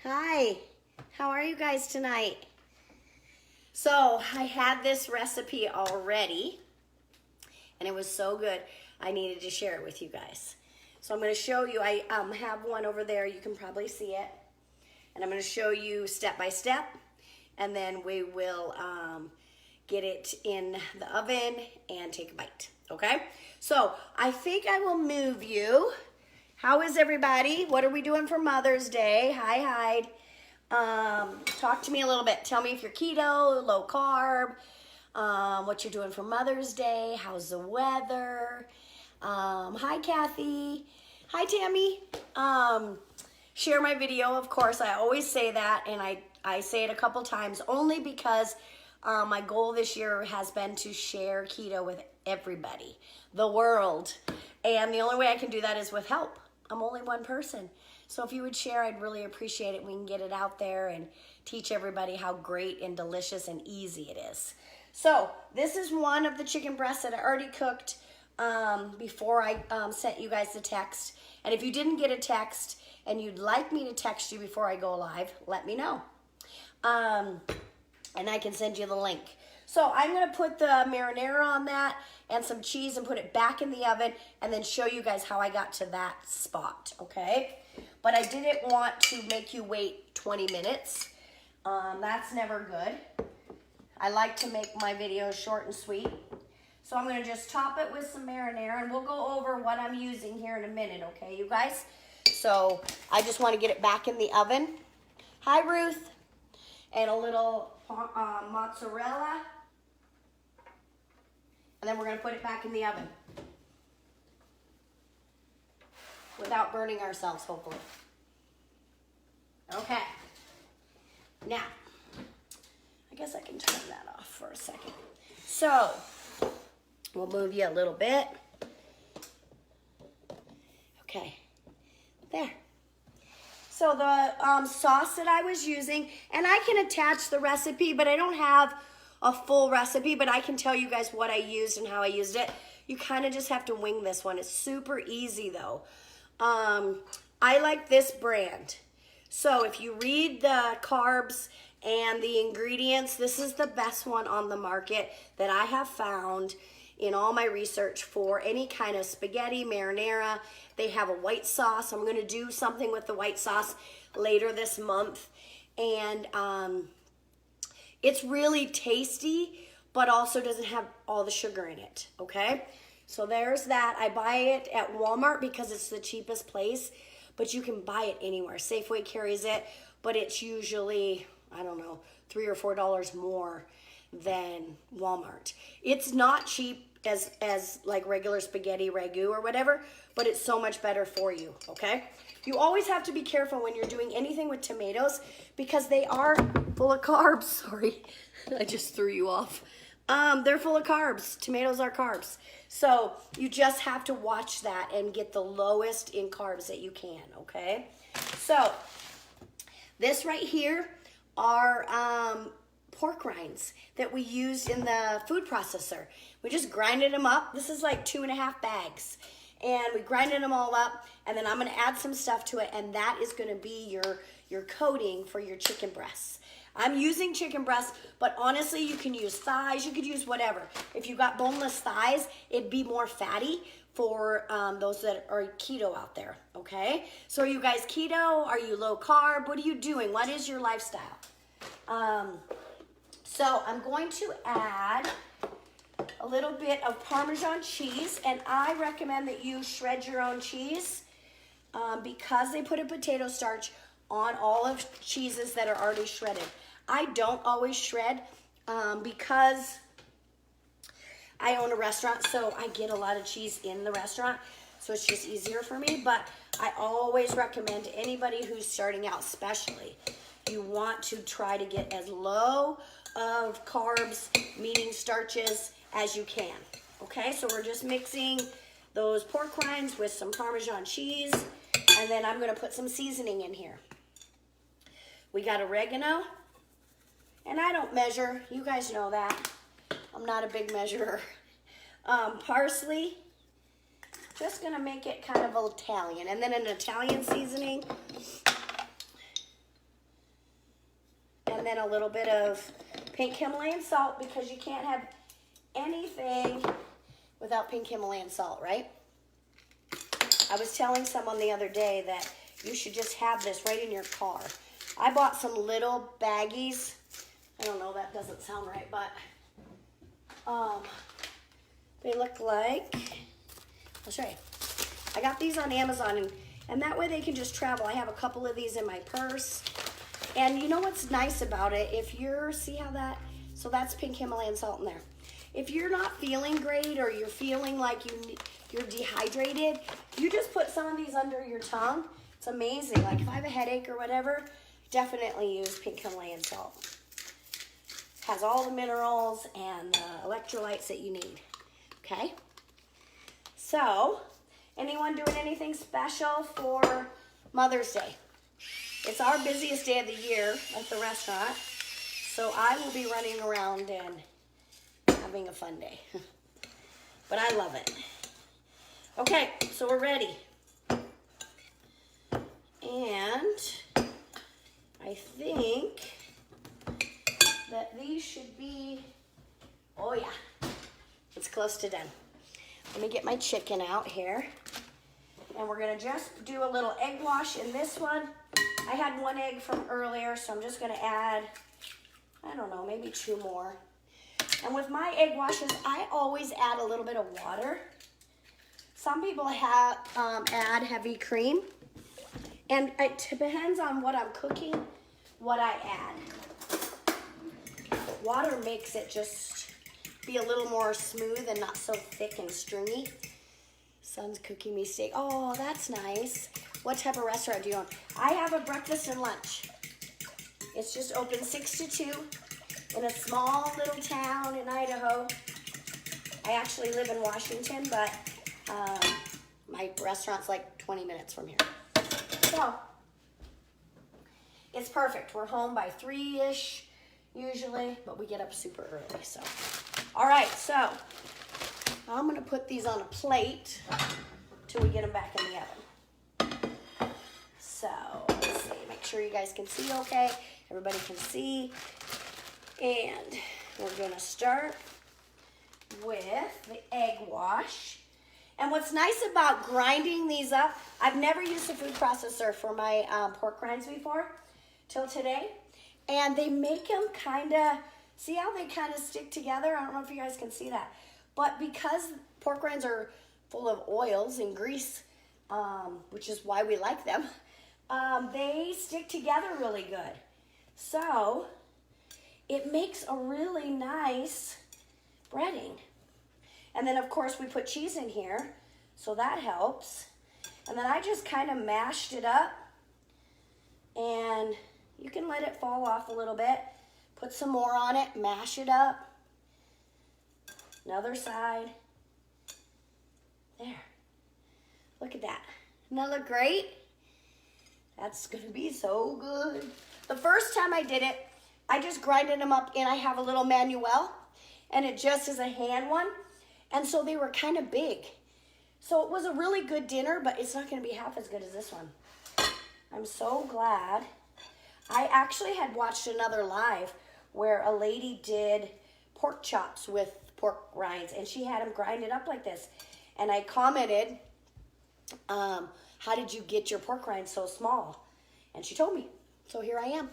Hi, how are you guys tonight? So I had this recipe already and it was so good I needed to share it with you guys. So I'm going to show you, I have one over there, you can probably see it. And I'm going to show you step by step and then we will get it in the oven and take a bite, okay? So I think I will move you. How is everybody? What are we doing for Mother's Day? Hi, Hyde. Talk to me a little bit. Tell me if you're keto, low carb, what you're doing for Mother's Day. How's the weather? Hi, Kathy. Hi, Tammy. Share my video, of course. I always say that, and I say it a couple times only because my goal this year has been to share keto with everybody, the world. And the only way I can do that is with help. I'm only one person. So if you would share, I'd really appreciate it. We can get it out there and teach everybody how great and delicious and easy it is. So this is one of the chicken breasts that I already cooked before I sent you guys the text. And if you didn't get a text and you'd like me to text you before I go live, let me know. And I can send you the link. So I'm going to put the marinara on that and some cheese and put it back in the oven and then show you guys how I got to that spot, okay? But I didn't want to make you wait 20 minutes. That's never good. I like to make my videos short and sweet. So I'm going to just top it with some marinara and we'll go over what I'm using here in a minute, okay, you guys? So I just want to get it back in the oven. Hi, Ruth. And a little mozzarella. And then we're going to put it back in the oven without burning ourselves, hopefully. Okay. Now, I guess I can turn that off for a second. So, we'll move you a little bit. Okay. There. So the sauce that I was using, and I can attach the recipe, but I don't have a full recipe, but I can tell you guys what I used and how I used it. You kind of just have to wing this one. It's super easy though. I like this brand. So if you read the carbs and the ingredients, this is the best one on the market that I have found in all my research for any kind of spaghetti, marinara. They have a white sauce. I'm going to do something with the white sauce later this month. And it's really tasty, but also doesn't have all the sugar in it, okay? So there's that. I buy it at Walmart because it's the cheapest place, but you can buy it anywhere. Safeway carries it, but it's usually, I don't know, $3 or $4 more than Walmart. It's not cheap as like regular spaghetti ragu or whatever, but it's so much better for you, okay? You always have to be careful when you're doing anything with tomatoes because they are full of carbs. Sorry, I just threw you off. They're full of carbs. Tomatoes are carbs. So you just have to watch that and get the lowest in carbs that you can, okay? So this right here are pork rinds that we used in the food processor. We just grinded them up. This is like 2.5 bags. And we grinded them all up, and then I'm gonna add some stuff to it, and that is gonna be your coating for your chicken breasts. I'm using chicken breasts, but honestly, you can use thighs, you could use whatever. If you got boneless thighs, it'd be more fatty for those that are keto out there, okay? So are you guys keto? Are you low carb? What are you doing? What is your lifestyle? So I'm going to add a little bit of Parmesan cheese, and I recommend that you shred your own cheese because they put a potato starch on all of cheeses that are already shredded. I don't always shred because I own a restaurant, so I get a lot of cheese in the restaurant, so it's just easier for me, but I always recommend to anybody who's starting out, especially, you want to try to get as low of carbs, meaning starches, as you can. Okay, so we're just mixing those pork rinds with some Parmesan cheese, and then I'm gonna put some seasoning in here. We got oregano, and I don't measure, you guys know that. I'm not a big measurer. Parsley, just gonna make it kind of Italian, and then an Italian seasoning. and then a little bit of pink Himalayan salt, because you can't have anything without pink Himalayan salt, right? I was telling someone the other day that you should just have this right in your car. I bought some little baggies. I don't know, that doesn't sound right, but they look like, I'll show you. I got these on Amazon, and that way they can just travel. I have a couple of these in my purse. And you know what's nice about it? If you're, see how that, so that's pink Himalayan salt in there. If you're not feeling great, or you're feeling like you're dehydrated, you just put some of these under your tongue. It's amazing. Like if I have a headache or whatever, definitely use pink Himalayan salt. Has all the minerals and the electrolytes that you need. Okay? So, anyone doing anything special for Mother's Day? It's our busiest day of the year at the restaurant, so I will be running around and having a fun day. But I love it. Okay, so we're ready. And I think that these should be, oh yeah, it's close to done. Let me get my chicken out here. And we're gonna just do a little egg wash in this one. I had 1 egg from earlier, so I'm just gonna add, I don't know, maybe 2 more. And with my egg washes, I always add a little bit of water. Some people add heavy cream. And it depends on what I'm cooking, what I add. Water makes it just be a little more smooth and not so thick and stringy. Son's cooking me steak. Oh, that's nice. What type of restaurant do you own? I have a breakfast and lunch. It's just open 6 to 2 in a small little town in Idaho. I actually live in Washington, but my restaurant's like 20 minutes from here. So, it's perfect. We're home by 3-ish usually, but we get up super early, so. All right, so I'm gonna put these on a plate till we get them back in the oven. So, let's see, make sure you guys can see okay. Everybody can see. And we're gonna start with the egg wash. And what's nice about grinding these up, I've never used a food processor for my pork rinds before, till today. And they make them kind of, see how they kind of stick together? I don't know if you guys can see that. But because pork rinds are full of oils and grease, which is why we like them, they stick together really good. So, it makes a really nice breading. And then, of course, we put cheese in here, so that helps. And then I just kind of mashed it up. And you can let it fall off a little bit. Put some more on it, mash it up. Another side. There. Look at that. Doesn't that look great? That's going to be so good. The first time I did it, I just grinded them up, and I have a little manual, and it just is a hand one. And so they were kind of big. So it was a really good dinner, but it's not going to be half as good as this one. I'm so glad. I actually had watched another live where a lady did pork chops with pork rinds, and she had them grinded up like this. And I commented, how did you get your pork rinds so small? And she told me. So here I am.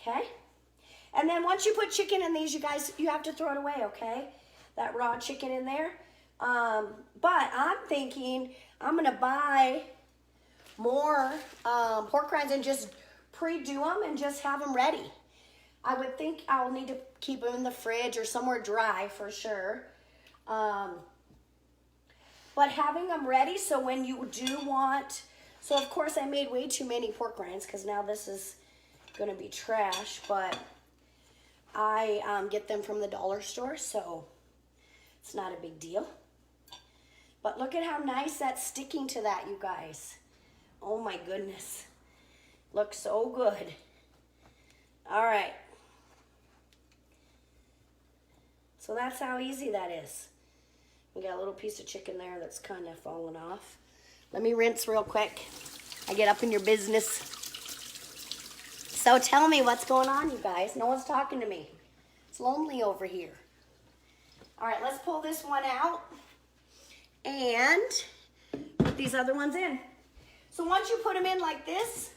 Okay? And then once you put chicken in these, you guys, you have to throw it away, okay? That raw chicken in there. But I'm thinking I'm going to buy more pork rinds and just pre-do them and just have them ready. I would think I'll need to keep them in the fridge or somewhere dry for sure. But having them ready, so when you do want, so of course I made way too many pork rinds because now this is going to be trash, but I get them from the dollar store, so it's not a big deal. But look at how nice that's sticking to that, you guys. Oh my goodness. Looks so good. All right. So that's how easy that is. We got a little piece of chicken there that's kind of fallen off. Let me rinse real quick. I get up in your business. So tell me what's going on, you guys. No one's talking to me. It's lonely over here. All right, let's pull this one out and put these other ones in. So once you put them in like this,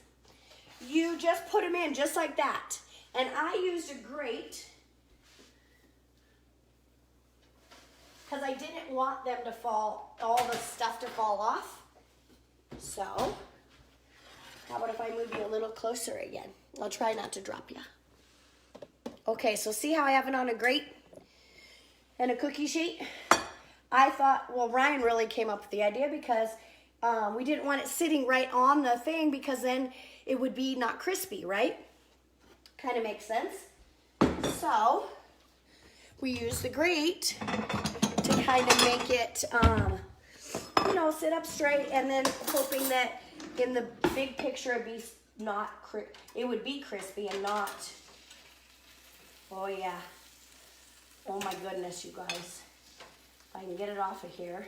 you just put them in just like that. And I used a grate because I didn't want them to fall, all the stuff to fall off. So how about if I move you a little closer again? I'll try not to drop you. Okay, so see how I have it on a grate and a cookie sheet? I thought, well, Ryan really came up with the idea because we didn't want it sitting right on the thing because then it would be not crispy, right? Kind of makes sense. So we use the grate to kind of make it, you know, sit up straight, and then hoping that in the big picture it would be crispy and not, oh yeah. Oh my goodness, you guys. If I can get it off of here.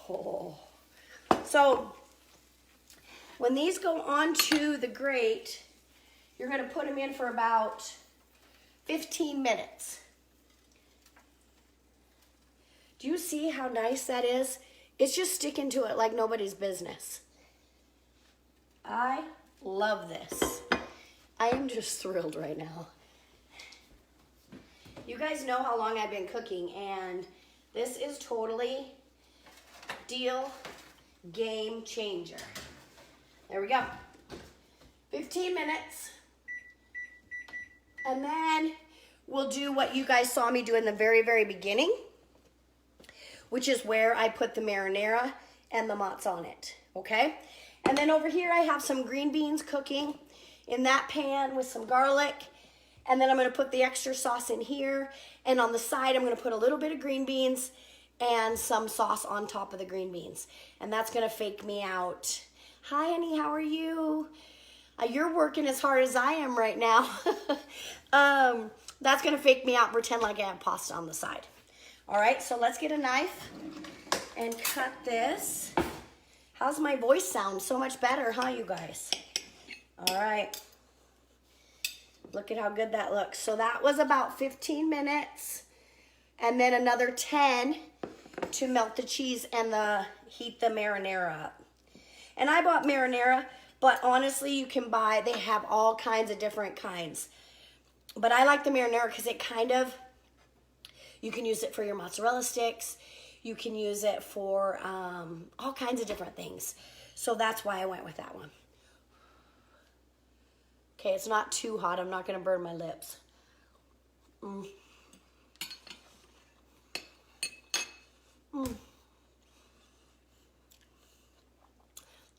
Oh. So when these go onto the grate, you're going to put them in for about 15 minutes. Do you see how nice that is? It's just sticking to it like nobody's business. I love this. I am just thrilled right now. You guys know how long I've been cooking, and this is totally deal game changer. There we go. 15 minutes. And then we'll do what you guys saw me do in the very, very beginning, which is where I put the marinara and the mozz on it, okay? And then over here I have some green beans cooking in that pan with some garlic. And then I'm going to put the extra sauce in here. And on the side, I'm going to put a little bit of green beans and some sauce on top of the green beans. And that's going to fake me out. Hi, honey, how are you? You're working as hard as I am right now. That's going to fake me out, pretend like I have pasta on the side. All right, so let's get a knife and cut this. How's my voice sound? So much better, huh, you guys? All right. Look at how good that looks. So that was about 15 minutes, and then another 10 to melt the cheese and heat the marinara up. And I bought marinara, but honestly, you can buy, they have all kinds of different kinds. But I like the marinara because it kind of, you can use it for your mozzarella sticks. You can use it for all kinds of different things. So that's why I went with that one. Okay, it's not too hot. I'm not going to burn my lips.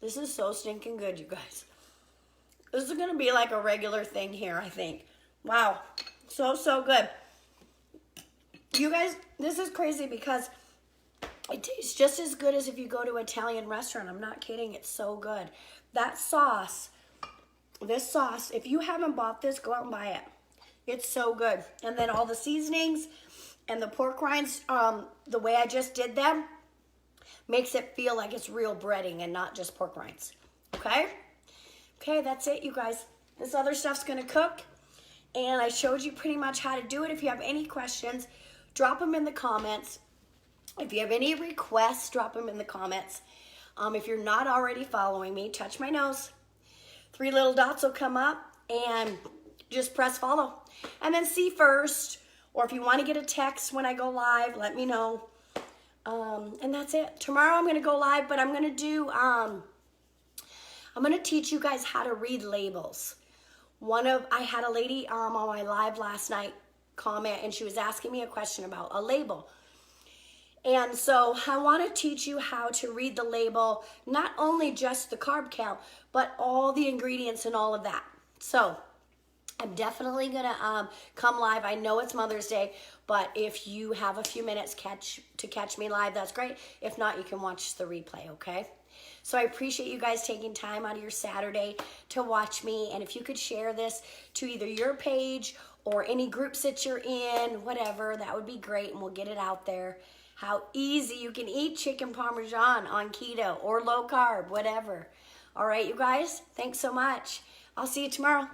This is so stinking good, you guys. This is going to be like a regular thing here, I think. Wow. So, so good. You guys, this is crazy because it tastes just as good as if you go to an Italian restaurant. I'm not kidding. It's so good. That sauce, this sauce, if you haven't bought this, go out and buy it. It's so good. And then all the seasonings and the pork rinds, the way I just did them, makes it feel like it's real breading and not just pork rinds. Okay? Okay, that's it, you guys. This other stuff's going to cook. And I showed you pretty much how to do it. If you have any questions, drop them in the comments. If you have any requests, drop them in the comments. If you're not already following me, touch my nose. 3 little dots will come up and just press follow. And then see first, or if you want to get a text when I go live, let me know. And that's it. Tomorrow I'm going to go live, but I'm going to do, I'm going to teach you guys how to read labels. I had a lady on my live last night comment, and she was asking me a question about a label. And so I want to teach you how to read the label, not only just the carb count, but all the ingredients and all of that. So I'm definitely going to come live. I know it's Mother's Day, but if you have a few minutes to catch me live, that's great. If not, you can watch the replay, okay? So I appreciate you guys taking time out of your Saturday to watch me. And if you could share this to either your page or any groups that you're in, whatever, that would be great, and we'll get it out there. How easy you can eat chicken parmesan on keto or low carb, whatever. All right, you guys, thanks so much. I'll see you tomorrow.